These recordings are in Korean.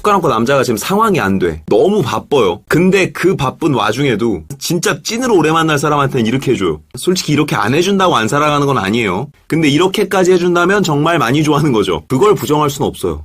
툭까놓고 남자가 지금 상황이 안 돼. 너무 바빠요. 근데 그 바쁜 와중에도 진짜 찐으로 오래 만날 사람한테는 이렇게 해줘요. 솔직히 이렇게 안 해준다고 안 사랑하는 건 아니에요. 근데 이렇게까지 해준다면 정말 많이 좋아하는 거죠. 그걸 부정할 수는 없어요.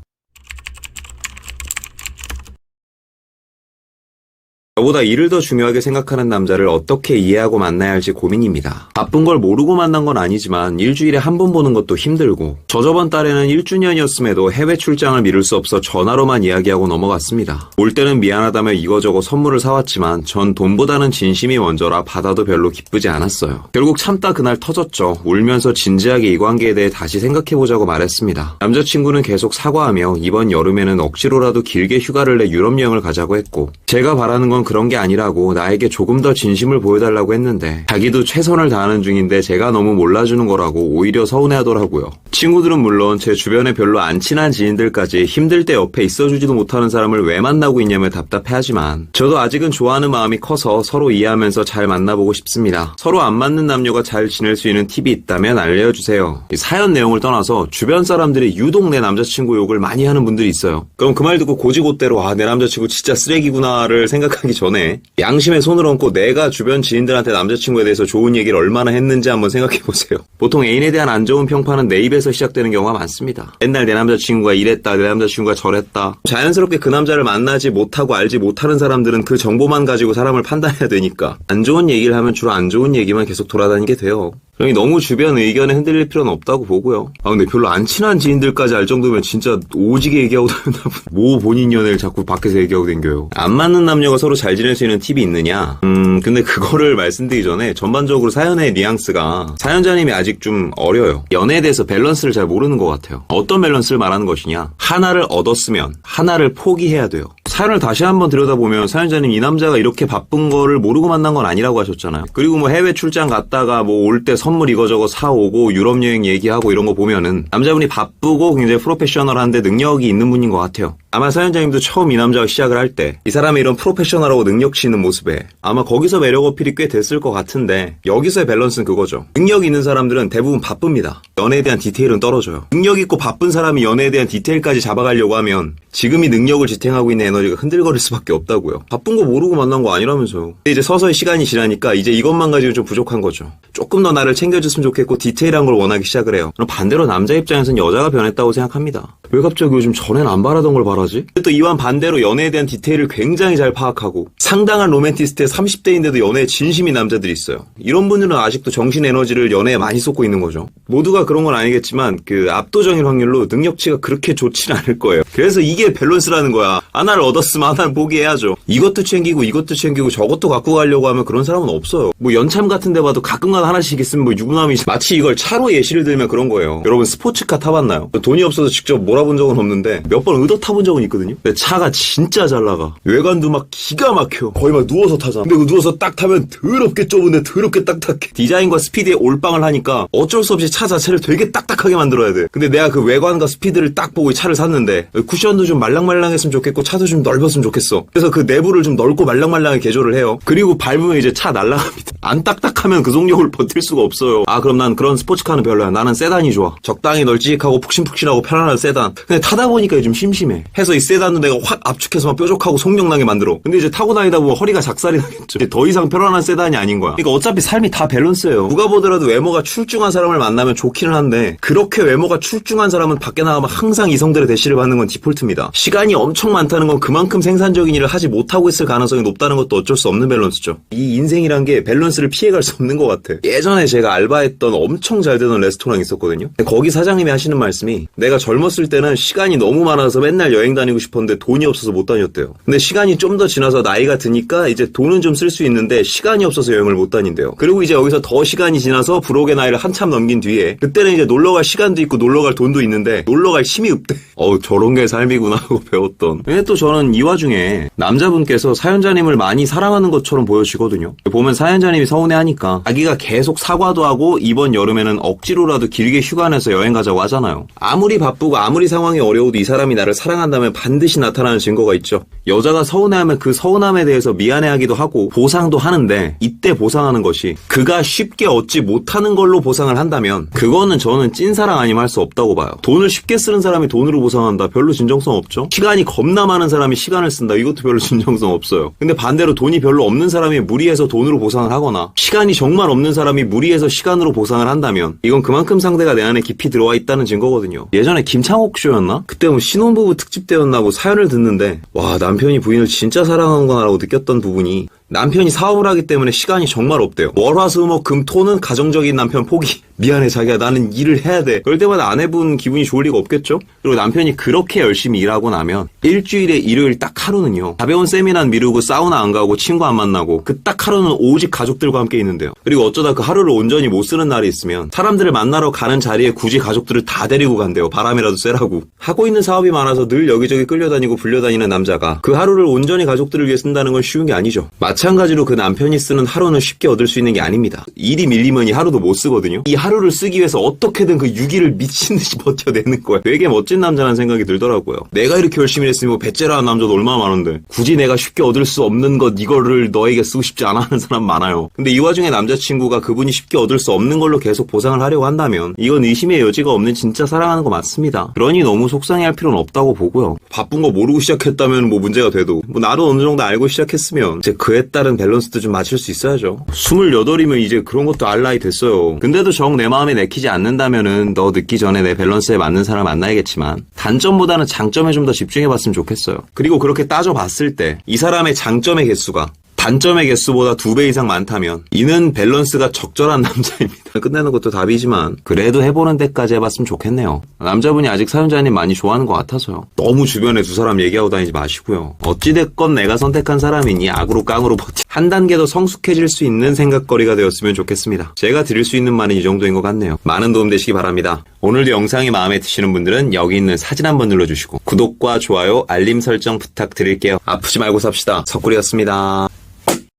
저보다 일을 더 중요하게 생각하는 남자를 어떻게 이해하고 만나야 할지 고민입니다. 바쁜 걸 모르고 만난 건 아니지만 일주일에 한 번 보는 것도 힘들고 저저번 달에는 1주년이었음에도 해외 출장을 미룰 수 없어 전화로만 이야기하고 넘어갔습니다. 올 때는 미안하다며 이거저거 선물을 사왔지만 전 돈보다는 진심이 먼저라 받아도 별로 기쁘지 않았어요. 결국 참다 그날 터졌죠. 울면서 진지하게 이 관계에 대해 다시 생각해보자고 말했습니다. 남자친구는 계속 사과하며 이번 여름에는 억지로라도 길게 휴가를 내 유럽 여행을 가자고 했고 제가 바라는 건 그런 게 아니라고 나에게 조금 더 진심을 보여달라고 했는데 자기도 최선을 다하는 중인데 제가 너무 몰라주는 거라고 오히려 서운해하더라고요. 친구들은 물론 제 주변에 별로 안 친한 지인들까지 힘들 때 옆에 있어주지도 못하는 사람을 왜 만나고 있냐며 답답해하지만 저도 아직은 좋아하는 마음이 커서 서로 이해하면서 잘 만나보고 싶습니다. 서로 안 맞는 남녀가 잘 지낼 수 있는 팁이 있다면 알려주세요. 사연 내용을 떠나서 주변 사람들이 유독 내 남자친구 욕을 많이 하는 분들이 있어요. 그럼 그 말 듣고 고지고대로 내 남자친구 진짜 쓰레기구나를 생각하기 전에 양심에 손을 얹고 내가 주변 지인들한테 남자친구에 대해서 좋은 얘기를 얼마나 했는지 한번 생각해보세요. 보통 애인에 대한 안 좋은 평판은 내 입에서 시작되는 경우가 많습니다. 옛날 내 남자친구가 이랬다, 내 남자친구가 저랬다. 자연스럽게 그 남자를 만나지 못하고 알지 못하는 사람들은 그 정보만 가지고 사람을 판단해야 되니까 안 좋은 얘기를 하면 주로 안 좋은 얘기만 계속 돌아다니게 돼요. 그러니 너무 주변 의견에 흔들릴 필요는 없다고 보고요. 근데 별로 안 친한 지인들까지 알 정도면 진짜 오지게 얘기하고 다닌다. 뭐 본인 연애를 자꾸 밖에서 얘기하고 댕겨요. 안 맞는 남녀가 서로 잘 지낼 수 있는 팁이 있느냐? 근데 그거를 말씀드리기 전에 전반적으로 사연의 뉘앙스가 사연자님이 아직 좀 어려요. 연애에 대해서 밸런스를 잘 모르는 것 같아요. 어떤 밸런스를 말하는 것이냐? 하나를 얻었으면 하나를 포기해야 돼요. 사연을 다시 한번 들여다보면 사연자님 이 남자가 이렇게 바쁜 거를 모르고 만난 건 아니라고 하셨잖아요. 그리고 뭐 해외 출장 갔다가 뭐 올 때 선물 이거저거 사오고 유럽 여행 얘기하고 이런 거 보면은 남자분이 바쁘고 굉장히 프로페셔널한데 능력이 있는 분인 것 같아요. 아마 사연자님도 처음 이 남자가 시작을 할 때 이 사람의 이런 프로페셔널하고 능력치 있는 모습에 아마 거기서 매력 어필이 꽤 됐을 것 같은데 여기서의 밸런스는 그거죠. 능력이 있는 사람들은 대부분 바쁩니다. 연애에 대한 디테일은 떨어져요. 능력 있고 바쁜 사람이 연애에 대한 디테일까지 잡아가려고 하면 지금이 능력을 지탱하고 있는 에너지가 흔들거릴 수밖에 없다고요. 바쁜 거 모르고 만난 거 아니라면서요. 근데 이제 서서히 시간이 지나니까 이제 이것만 가지고 좀 부족한 거죠. 조금 더 나를 챙겨줬으면 좋겠고 디테일한 걸 원하기 시작을 해요. 그럼 반대로 남자 입장에서는 여자가 변했다고 생각합니다. 왜 갑자기 요즘 전엔 안 바라던 걸 바라지? 또 이완 반대로 연애에 대한 디테일을 굉장히 잘 파악하고 상당한 로맨티스트의 30대인데도 연애에 진심인 남자들이 있어요. 이런 분들은 아직도 정신 에너지를 연애에 많이 쏟고 있는 거죠. 모두가 그런 건 아니겠지만 그 압도적인 확률로 능력치가 그렇게 좋지는 않을 거예요. 그래서 이게 밸런스라는 거야. 하나를 얻었으면 하나를 포기해야죠. 이것도 챙기고 저것도 갖고 가려고 하면 그런 사람은 없어요. 뭐 연참 같은 데 봐도 가끔가다 하나씩 있으면 뭐 유부남이지. 마치 이걸 차로 예시를 들면 그런 거예요. 여러분 스포츠카 타봤나요? 돈이 없어서 직접 몰아본 적은 없는데 몇 번 의도 타본 적은 있거든요. 근데 차가 진짜 잘 나가. 외관도 막 기가 막혀. 거의 막 누워서 타잖아. 근데 그 누워서 딱 타면 더럽게 좁은데 더럽게 딱딱해. 디자인과 스피드에 올빵을 하니까 어쩔 수 없이 차 자체를 되게 딱딱하게 만들어야 돼. 근데 내가 그 외관과 스피드를 딱 보고 이 차를 샀는데 쿠션도 좀 말랑말랑했으면 좋겠고 차도 좀 넓었으면 좋겠어. 그래서 그 내부를 좀 넓고 말랑말랑하게 개조를 해요. 그리고 밟으면 이제 차 날아갑니다. 안 딱딱하면 그 속력을 버틸 수가 없어요. 그럼 난 그런 스포츠카는 별로야. 나는 세단이 좋아. 적당히 널찍하고 푹신푹신하고 편안한 세단. 근데 타다 보니까 좀 심심해. 해서 이 세단도 내가 확 압축해서 막 뾰족하고 속력나게 만들어. 근데 이제 타고 다니다 보면 허리가 작살이 나겠죠. 이제 더 이상 편안한 세단이 아닌 거야. 그러니까 어차피 삶이 다 밸런스예요. 누가 보더라도 외모가 출중한 사람을 만나면 좋기는 한데 그렇게 외모가 출중한 사람은 밖에 나가면 항상 이성들의 대시를 받는 건 디폴트입니다. 시간이 엄청 많다는 건 그만큼 생산적인 일을 하지 못하고 있을 가능성이 높다는 것도 어쩔 수 없는 밸런스죠. 이 인생이란 게 밸런스를 피해갈 수 없는 것 같아. 예전에 제가 알바했던 엄청 잘 되던 레스토랑 있었거든요. 거기 사장님이 하시는 말씀이 내가 젊었을 때는 시간이 너무 많아서 맨날 여행 다니고 싶었는데 돈이 없어서 못 다녔대요. 근데 시간이 좀 더 지나서 나이가 드니까 이제 돈은 좀 쓸 수 있는데 시간이 없어서 여행을 못 다닌대요. 그리고 이제 여기서 더 시간이 지나서 불혹의 나이를 한참 넘긴 뒤에 그때는 이제 놀러갈 시간도 있고 놀러갈 돈도 있는데 놀러갈 힘이 없대. 저런 게 삶이구나 하고 배웠던. 근데 또 저는 이 와중에 남자분께서 사연자님을 많이 사랑하는 것처럼 보여지거든요. 보면 사연자님이 서운해하니까 자기가 계속 사과도 하고 이번 여름에는 억지로라도 길게 휴가 내서 여행 가자고 하잖아요. 아무리 바쁘고 아무리 상황이 어려워도 이 사람이 나를 사랑한다면 서운해한다면 반드시 나타나는 증거가 있죠. 여자가 서운해하면 그 서운함에 대해서 미안해하기도 하고 보상도 하는데 이때 보상하는 것이 그가 쉽게 얻지 못하는 걸로 보상을 한다면 그거는 저는 찐사랑 아니면 할 수 없다고 봐요. 돈을 쉽게 쓰는 사람이 돈으로 보상한다. 별로 진정성 없죠. 시간이 겁나 많은 사람이 시간을 쓴다. 이것도 별로 진정성 없어요. 근데 반대로 돈이 별로 없는 사람이 무리해서 돈으로 보상을 하거나 시간이 정말 없는 사람이 무리해서 시간으로 보상을 한다면 이건 그만큼 상대가 내 안에 깊이 들어와 있다는 증거거든요. 예전에 김창옥 쇼였나? 그때 뭐 신혼부부 특집 때였나 뭐 사연을 듣는데 와 남편이 부인을 진짜 사랑하는구나라고 느꼈던 부분이 남편이 사업을 하기 때문에 시간이 정말 없대요. 월화수목금토는 가정적인 남편 포기. 미안해 자기야 나는 일을 해야 돼. 그럴 때마다 아내분 기분이 좋을 리가 없겠죠? 그리고 남편이 그렇게 열심히 일하고 나면 일주일에 일요일 딱 하루는요. 가벼운 세미나 미루고 사우나 안 가고 친구 안 만나고 그 딱 하루는 오직 가족들과 함께 있는데요. 그리고 어쩌다 그 하루를 온전히 못 쓰는 날이 있으면 사람들을 만나러 가는 자리에 굳이 가족들을 다 데리고 간대요. 바람이라도 쐬라고. 하고 있는 사업이 많아서 늘 여기저기 끌려다니고 불려다니는 남자가 그 하루를 온전히 가족들을 위해 쓴다는 건 쉬운 게 아니죠. 마찬가지로 그 남편이 쓰는 하루는 쉽게 얻을 수 있는 게 아닙니다. 일이 밀리면 이 하루도 못 쓰거든요. 이 하루를 쓰기 위해서 어떻게든 그 6일을 미친 듯이 버텨내는 거야. 되게 멋진 남자라는 생각이 들더라고요. 내가 이렇게 열심히 했으면 뭐 배째라는 남자도 얼마나 많은데 굳이 내가 쉽게 얻을 수 없는 것 이거를 너에게 쓰고 싶지 않아 하는 사람 많아요. 근데 이 와중에 남자친구가 그분이 쉽게 얻을 수 없는 걸로 계속 보상을 하려고 한다면 이건 의심의 여지가 없는 진짜 사랑하는 거 맞습니다. 그러니 너무 속상해할 필요는 없다고 보고요. 바쁜 거 모르고 시작했다면 뭐 문제가 돼도 뭐 나도 어느 정도 알고 시작했으면 이제 그에 따른 밸런스도 좀 맞출 수 있어야죠. 28이면 이제 그런 것도 알 나이 됐어요. 근데도 정 내 마음에 내키지 않는다면은 너 늦기 전에 내 밸런스에 맞는 사람 만나야겠지만 단점보다는 장점에 좀 더 집중해봤으면 좋겠어요. 그리고 그렇게 따져봤을 때 이 사람의 장점의 개수가 단점의 개수보다 2배 이상 많다면 이는 밸런스가 적절한 남자입니다. 끝내는 것도 답이지만 그래도 해보는 데까지 해봤으면 좋겠네요. 남자분이 아직 사연자님 많이 좋아하는 것 같아서요. 너무 주변에 두 사람 얘기하고 다니지 마시고요. 어찌됐건 내가 선택한 사람이니 악으로 깡으로 버티 한 단계 더 성숙해질 수 있는 생각거리가 되었으면 좋겠습니다. 제가 드릴 수 있는 말은 이 정도인 것 같네요. 많은 도움 되시기 바랍니다. 오늘도 영상이 마음에 드시는 분들은 여기 있는 사진 한번 눌러주시고 구독과 좋아요, 알림 설정 부탁드릴게요. 아프지 말고 삽시다. 석구리였습니다.